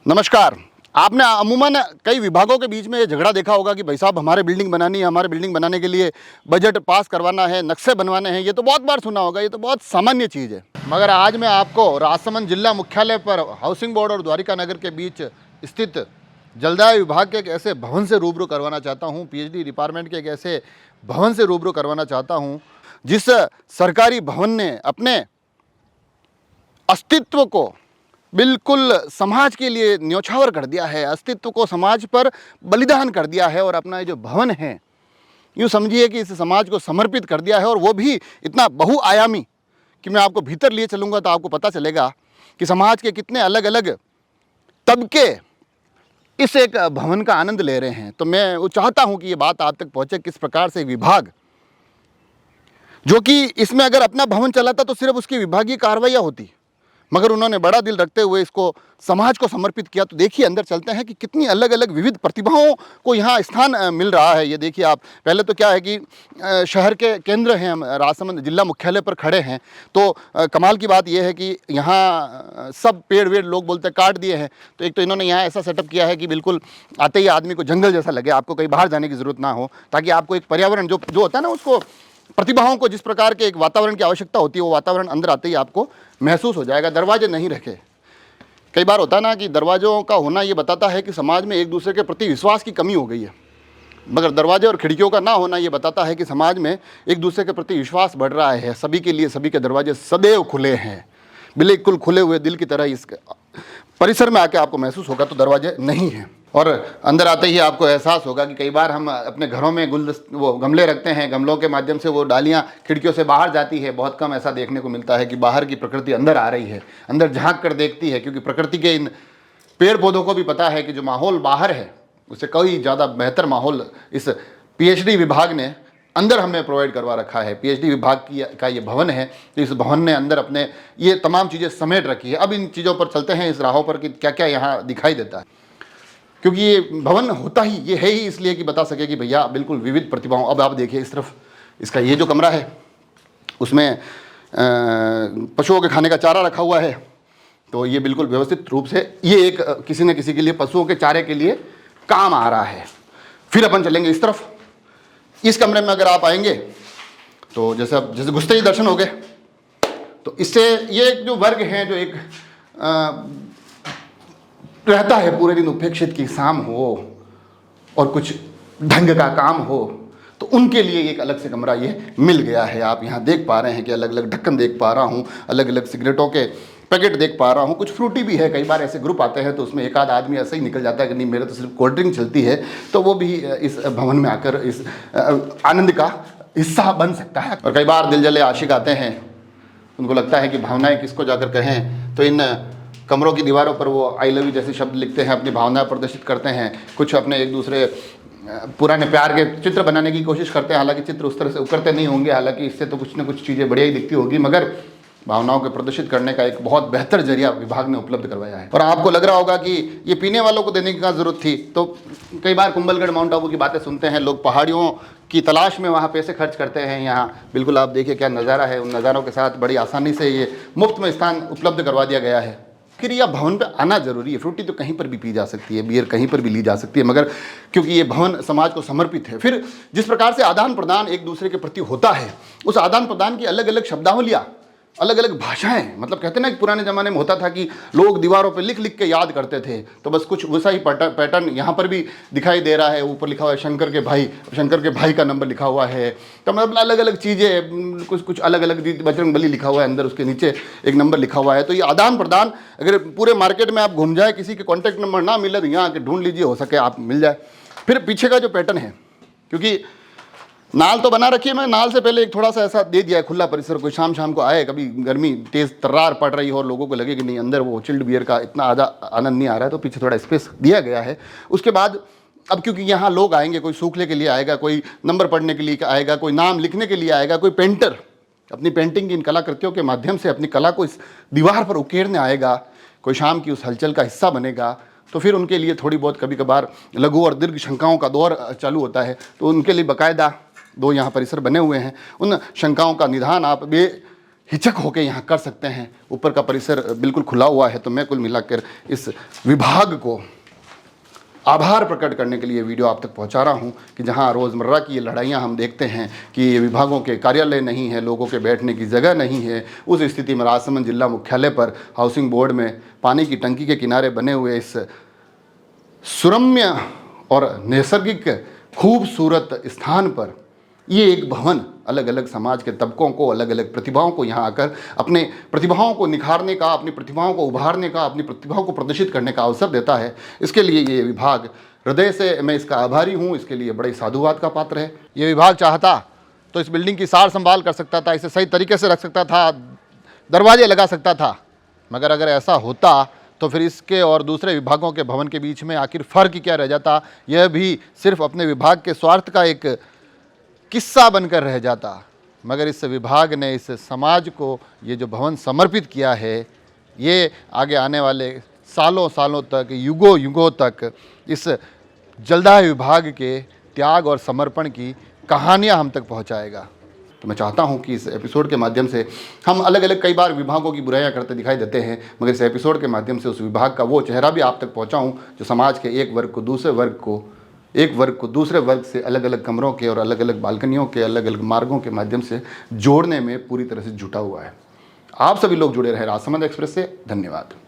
नमस्कार। आपने अमूमन कई विभागों के बीच में ये झगड़ा देखा होगा कि भाई साहब हमारे बिल्डिंग बनानी है, हमारे बिल्डिंग बनाने के लिए बजट पास करवाना है, नक्शे बनवाने हैं। ये तो बहुत बार सुना होगा, ये तो बहुत सामान्य चीज़ है। मगर आज मैं आपको राजसमंद जिला मुख्यालय पर हाउसिंग बोर्ड और द्वारिका नगर के बीच स्थित जलदाय विभाग के एक ऐसे भवन से रूबरू करवाना चाहता हूँ, पीएचडी डिपार्टमेंट के एक ऐसे भवन से रूबरू करवाना चाहता हूँ जिस सरकारी भवन ने अपने अस्तित्व को बिल्कुल समाज के लिए न्योछावर कर दिया है, अस्तित्व को समाज पर बलिदान कर दिया है और अपना ये जो भवन है यूँ समझिए कि इस समाज को समर्पित कर दिया है। और वो भी इतना बहुआयामी कि मैं आपको भीतर लिए चलूँगा तो आपको पता चलेगा कि समाज के कितने अलग अलग तबके इस एक भवन का आनंद ले रहे हैं। तो मैं वो चाहता हूँ कि ये बात आप तक पहुँचे, किस प्रकार से एक विभाग जो कि इसमें अगर अपना भवन चलाता तो सिर्फ उसकी विभागीय कार्रवाइयाँ होती, मगर उन्होंने बड़ा दिल रखते हुए इसको समाज को समर्पित किया। तो देखिए अंदर चलते हैं कि कितनी अलग अलग विविध प्रतिभाओं को यहाँ स्थान मिल रहा है। ये देखिए आप, पहले तो क्या है कि शहर के केंद्र हैं, हम राजसमंद जिला मुख्यालय पर खड़े हैं। तो कमाल की बात यह है कि यहाँ सब पेड़ वेड़ लोग बोलते काट दिए हैं। तो एक तो इन्होंने यहाँ ऐसा सेटअप किया है कि बिल्कुल आते ही आदमी को जंगल जैसा लगे, आपको कहीं बाहर जाने की ज़रूरत ना हो, ताकि आपको एक पर्यावरण जो होता है ना, उसको प्रतिभाओं को जिस प्रकार के एक वातावरण की आवश्यकता होती है वो वातावरण अंदर आते ही आपको महसूस हो जाएगा। दरवाजे नहीं रखे, कई बार होता है ना कि दरवाज़ों का होना ये बताता है कि समाज में एक दूसरे के प्रति विश्वास की कमी हो गई है, मगर दरवाजे और खिड़कियों का ना होना ये बताता है कि समाज में एक दूसरे के प्रति विश्वास बढ़ रहा है। सभी के लिए सभी के दरवाजे सदैव खुले हैं, बिल्कुल खुले हुए दिल की तरह इस परिसर में आके आपको महसूस होगा। तो दरवाजे नहीं हैं और अंदर आते ही आपको एहसास होगा कि कई बार हम अपने घरों में वो गमले रखते हैं, गमलों के माध्यम से वो डालियाँ खिड़कियों से बाहर जाती है। बहुत कम ऐसा देखने को मिलता है कि बाहर की प्रकृति अंदर आ रही है, अंदर झांक कर देखती है, क्योंकि प्रकृति के इन पेड़ पौधों को भी पता है कि जो माहौल बाहर है उससे कई ज़्यादा बेहतर माहौल इस पीएचडी विभाग ने अंदर हमें प्रोवाइड करवा रखा है। पीएचडी विभाग का ये भवन है, तो इस भवन ने अंदर अपने ये तमाम चीज़ें समेट रखी है। अब इन चीज़ों पर चलते हैं, इस राहों पर कि क्या क्या यहाँ दिखाई देता है, क्योंकि ये भवन होता ही ये है ही इसलिए कि बता सके कि भैया बिल्कुल विविध प्रतिभाओं। अब आप देखिए इस तरफ, इसका ये जो कमरा है उसमें पशुओं के खाने का चारा रखा हुआ है, तो ये बिल्कुल व्यवस्थित रूप से ये एक किसी न किसी के लिए पशुओं के चारे के लिए काम आ रहा है। फिर अपन चलेंगे इस तरफ, इस कमरे में अगर आप आएंगे तो जैसे घुसते ही दर्शन हो गए, तो इससे ये जो वर्ग हैं जो एक रहता है पूरे दिन उपेक्षित की शाम हो और कुछ ढंग का काम हो, तो उनके लिए एक अलग से कमरा ये मिल गया है। आप यहाँ देख पा रहे हैं कि अलग अलग ढक्कन देख पा रहा हूँ, अलग अलग सिगरेटों के पैकेट देख पा रहा हूँ, कुछ फ्रूटी भी है। कई बार ऐसे ग्रुप आते हैं तो उसमें एक आध आदमी ऐसा ही निकल जाता है कि नहीं मेरे तो सिर्फ कोल्ड ड्रिंक चलती है, तो वो भी इस भवन में आकर इस आनंद का हिस्सा बन सकता है। और कई बार दिल जले आशिक आते हैं, उनको लगता है कि भावनाएँ किसको जाकर कहें, तो इन कमरों की दीवारों पर वो आई लव यू जैसे शब्द लिखते हैं, अपनी भावनाएं प्रदर्शित करते हैं। कुछ अपने एक दूसरे पुराने प्यार के चित्र बनाने की कोशिश करते हैं, हालांकि चित्र उस तरह से उकरते नहीं होंगे, हालांकि इससे तो कुछ न कुछ चीज़ें बढ़िया ही दिखती होगी, मगर भावनाओं को प्रदर्शित करने का एक बहुत बेहतर जरिया विभाग ने उपलब्ध करवाया है। और आपको लग रहा होगा कि ये पीने वालों को देने की क्या ज़रूरत थी, तो कई बार कुंभलगढ़ माउंट आबू की बातें सुनते हैं लोग, पहाड़ियों की तलाश में वहाँ पैसे खर्च करते हैं। यहाँ बिल्कुल आप देखिए क्या नज़ारा है, उन नज़ारों के साथ बड़ी आसानी से ये मुफ्त में स्थान उपलब्ध करवा दिया गया है। फिर यह भवन पे आना जरूरी है। फ्रूटी तो कहीं पर भी पी जा सकती है, बियर कहीं पर भी ली जा सकती है, मगर क्योंकि ये भवन समाज को समर्पित है। फिर जिस प्रकार से आदान प्रदान एक दूसरे के प्रति होता है, उस आदान प्रदान की अलग अलग शब्दावलियाँ, अलग अलग भाषाएं, मतलब कहते हैं ना कि पुराने ज़माने में होता था कि लोग दीवारों पे लिख लिख के याद करते थे, तो बस कुछ वैसा ही पैटर्न यहाँ पर भी दिखाई दे रहा है। ऊपर लिखा हुआ है शंकर के भाई का नंबर लिखा हुआ है, तो मतलब अलग अलग चीज़ें, कुछ अलग अलग, बजरंगबली लिखा हुआ है अंदर, उसके नीचे एक नंबर लिखा हुआ है। तो ये आदान प्रदान, अगर पूरे मार्केट में आप घूम जाए, किसी के कॉन्टैक्ट नंबर ना मिले तो यहाँ आके ढूंढ लीजिए, हो सके आप मिल जाए। फिर पीछे का जो पैटर्न है, क्योंकि नाल तो बना रखी है, मैं नाल से पहले एक थोड़ा सा ऐसा दे दिया है खुला परिसर, कोई शाम को आए, कभी गर्मी तेज़ तर्रार पड़ रही हो और लोगों को लगे कि नहीं अंदर वो चिल्ड बियर का इतना आनंद नहीं आ रहा है, तो पीछे थोड़ा स्पेस दिया गया है। उसके बाद अब क्योंकि यहाँ लोग आएंगे, कोई सूखले के लिए आएगा, कोई नंबर पढ़ने के लिए आएगा, कोई नाम लिखने के लिए आएगा, कोई पेंटर अपनी पेंटिंग की इन कलाकृतियों के माध्यम से अपनी कला को इस दीवार पर उकेरने आएगा, कोई शाम की उस हलचल का हिस्सा बनेगा, तो फिर उनके लिए थोड़ी बहुत कभी कभार लघु और दीर्घ शंकाओं का दौर चालू होता है। तो उनके लिए बाकायदा दो यहाँ परिसर बने हुए हैं। उन शंकाओं का निदान आप हिचक होकर यहाँ कर सकते हैं। ऊपर का परिसर बिल्कुल खुला हुआ है। तो मैं कुल मिलाकर इस विभाग को आभार प्रकट करने के लिए वीडियो आप तक पहुंचा रहा हूं कि जहां रोज़मर्रा की ये लड़ाइयां हम देखते हैं कि ये विभागों के कार्यालय नहीं है, लोगों के बैठने की जगह नहीं है, उस स्थिति में राजसमंद जिला मुख्यालय पर हाउसिंग बोर्ड में पानी की टंकी के किनारे बने हुए इस सुरम्य और नैसर्गिक खूबसूरत स्थान पर ये एक भवन अलग अलग समाज के तबकों को, अलग अलग प्रतिभाओं को यहाँ आकर अपने प्रतिभाओं को निखारने का, अपनी प्रतिभाओं को उभारने का, अपनी प्रतिभाओं को प्रदर्शित करने का अवसर देता है। इसके लिए ये विभाग हृदय से मैं इसका आभारी हूँ। इसके लिए बड़े साधुवाद का पात्र है। ये विभाग चाहता तो इस बिल्डिंग की सार संभाल कर सकता था, इसे सही तरीके से रख सकता था, दरवाजे लगा सकता था। मगर अगर ऐसा होता तो फिर इसके और दूसरे विभागों के भवन के बीच में आखिर फ़र्क क्या रह जाता? यह भी सिर्फ अपने विभाग के स्वार्थ का एक किस्सा बनकर रह जाता। मगर इस विभाग ने इस समाज को ये जो भवन समर्पित किया है, ये आगे आने वाले सालों सालों तक, युगों युगों तक इस जलदाय विभाग के त्याग और समर्पण की कहानियाँ हम तक पहुँचाएगा। तो मैं चाहता हूं कि इस एपिसोड के माध्यम से हम अलग अलग कई बार विभागों की बुराइयां करते दिखाई देते हैं, मगर इस एपिसोड के माध्यम से उस विभाग का वो चेहरा भी आप तक पहुंचाऊं जो समाज के एक वर्ग को दूसरे वर्ग को, एक वर्ग को दूसरे वर्ग से अलग अलग कमरों के और अलग अलग बालकनियों के, अलग अलग मार्गों के माध्यम से जोड़ने में पूरी तरह से जुटा हुआ है। आप सभी लोग जुड़े रहे राजसमंद एक्सप्रेस से। धन्यवाद।